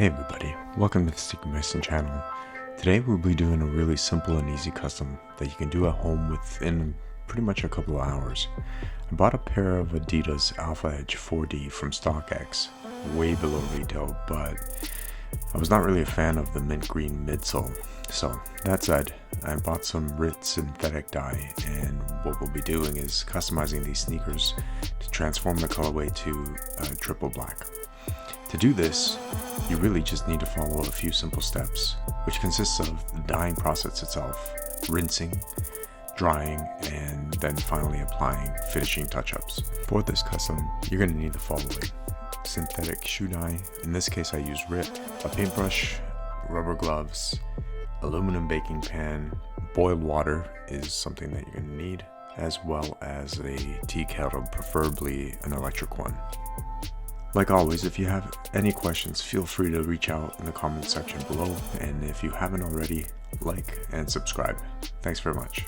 Hey everybody, welcome to the Sticky Mason channel. Today we'll be doing a really simple and easy custom that you can do at home within pretty much a couple of hours. I bought a pair of Adidas Alphaedge 4D from StockX, way below retail, but I was not really a fan of the mint green midsole. So that said, I bought some RIT synthetic dye, and what we'll be doing is customizing these sneakers to transform the colorway to triple black. To do this, you really just need to follow a few simple steps, which consists of the dyeing process itself, rinsing, drying, and then finally applying finishing touch-ups. For this custom, you're going to need the following: synthetic shoe dye, in this case I use RIT, a paintbrush, rubber gloves, aluminum baking pan, boiled water is something that you're going to need, as well as a tea kettle, preferably an electric one. Like always, if you have any questions, feel free to reach out in the comment section below, and if you haven't already, like and subscribe. Thanks very much.